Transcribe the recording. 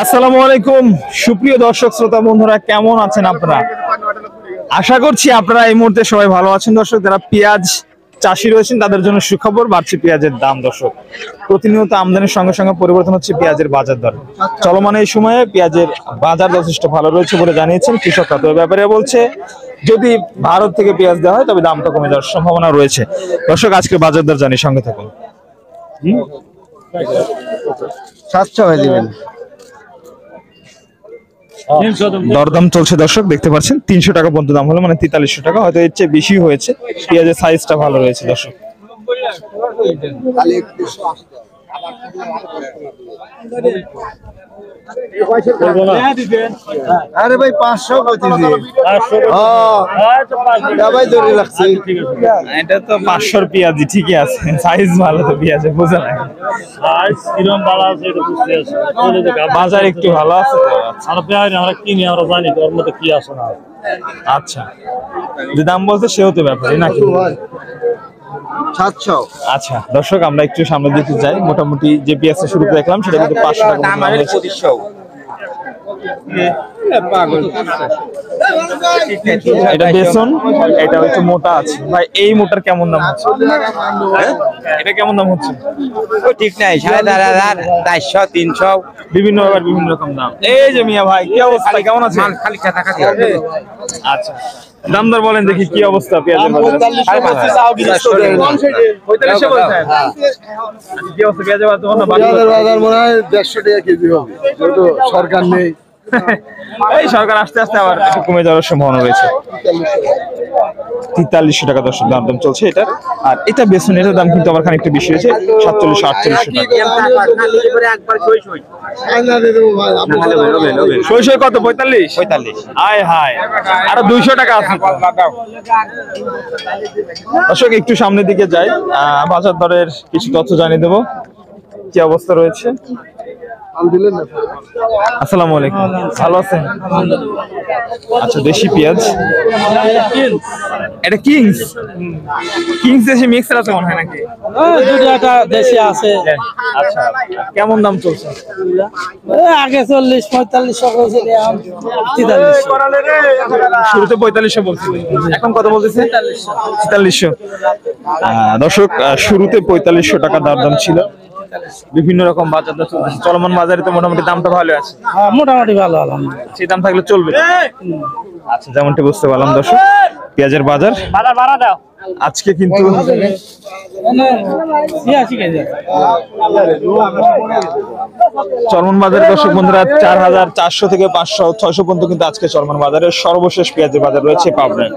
আসসালামু আলাইকুম সুপ্রিয় দর্শক শ্রোতা বন্ধুরা, কেমন আছেন আপনারা? আশা করছি আপনারা এই মুহূর্তে সবাই ভালো আছেন। দর্শক, যারা পেঁয়াজ চাষি রয়েছেন তাদের জন্য সুখবর, বাড়ছে পেঁয়াজের দাম। দর্শক, প্রতিনিয়ত আমদানির সঙ্গে সঙ্গে পরিবর্তন হচ্ছে পেঁয়াজের বাজার দর। চলমান এই সময়ে পেঁয়াজের বাজার যথেষ্ট ভালো রয়েছে বলে জানিয়েছেন কৃষকরা। তো ব্যাপারে বলছে, যদি ভারত থেকে পেঁয়াজ দেওয়া হয় তবে দামটা কমে যাওয়ার সম্ভাবনা রয়েছে। দর্শক, আজকে বাজার দর জানি, সঙ্গে থাকুন। 700 হয়ে দিবেন। দরদাম চলছে দর্শক, দেখতে পাচ্ছেন 300 টাকা পর্যন্ত দাম হলো, মানে 4300 টাকা, হয়তো এর চেয়ে বেশি হয়েছে। পেঁয়াজের সাইজটা ভালো রয়েছে দর্শক। আরে ভাই 500 কইতেছি। ভাই ধরে রাখছি। এটা তো 500 পেঁয়াজি, ঠিকই আছে, সাইজ ভালো তো পেঁয়াজে, বোঝা না সাইজ কিরকম ভালো আছে এটা বুঝতে আছে। বাজার একটু ভালো আছে তো। আমরা পেঁয়াজ আমরা কিনি, আমরা জানি তো ওর মধ্যে কি আছে না। আচ্ছা, যে দাম বলছে সেও তো ব্যাপারই নাকি? 700। আচ্ছা দর্শক, আমরা একটু সামনের দিকে যাই। মোটামুটি যে পেঁয়াজটা শুরুতে দেখলাম সেটা কিন্তু 500 টাকা দাম হয়েছে। এটা বেসন, এটা একটু মোটা আছে ভাই। এই মোটার কেমন দাম হচ্ছে? এটা কেমন দাম হচ্ছে? ঠিক নাই, 4,500, 400, 300 বিভিন্ন ব্যাপার, বিভিন্ন রকম দাম। এই যে মিয়া ভাই, কি অবস্থা, কেমন আছে? খালি টাকা দিয়ে। আচ্ছা, দাম দর বলেন দেখি, কি অবস্থা পেঁয়াজের বাজারে? 45 বলছেন? কি অবস্থা পেঁয়াজের বাজার মনে হয় 150 টাকা কেজি হবে, যেহেতু সরকার নেই। এই সরকার আস্তে আস্তে আবার একটু কমে যাওয়ার সম্ভাবনা রয়েছে। 4300 টাকা দর্শক দাম চলছে এটা। আর এটা বেসন, এটার দাম কিন্তু আবার খানিকটা বেশি হয়েছে, 4700-4800 টাকা। সই কত? 45? আয় হায়, আরো 200 টাকা আছে। দর্শক, একটু সামনের দিকে যাই, বাজার দরের কিছু তথ্য জানিয়ে দেবো কি অবস্থা রয়েছে। আসসালামু আলাইকুম, ভালো আছেন? আচ্ছা, দেশি পেঁয়াজ, এটা কিংস দেশি মিক্সার আছে মনে হয় নাকি? দুটা দেশি আছে। আচ্ছা, কেমন দাম চলছে? আগে 40-45 শুরুতে 4500 বলছিল, এখন কত বলতেছে? 4300। দর্শক, শুরুতে 4500 টাকা দাম ছিল। বিভিন্ন রকম বাজার দর চলছে, চলমান বাজারে তো মোটামুটি দামটা ভালো আছে। মোটামুটি ভালো। সেই দাম থাকলে চলবে। আচ্ছা, যেমনটা বুঝতে পারলাম দর্শক, পেঁয়াজের বাজার আজকে কিন্তু চলমান বাজারে দর্শক বন্ধুরা 4400 থেকে 500-600 পর্যন্ত কিন্তু আজকে চলমান বাজারের সর্বশেষ পেঁয়াজের বাজার রয়েছে পাবনায়।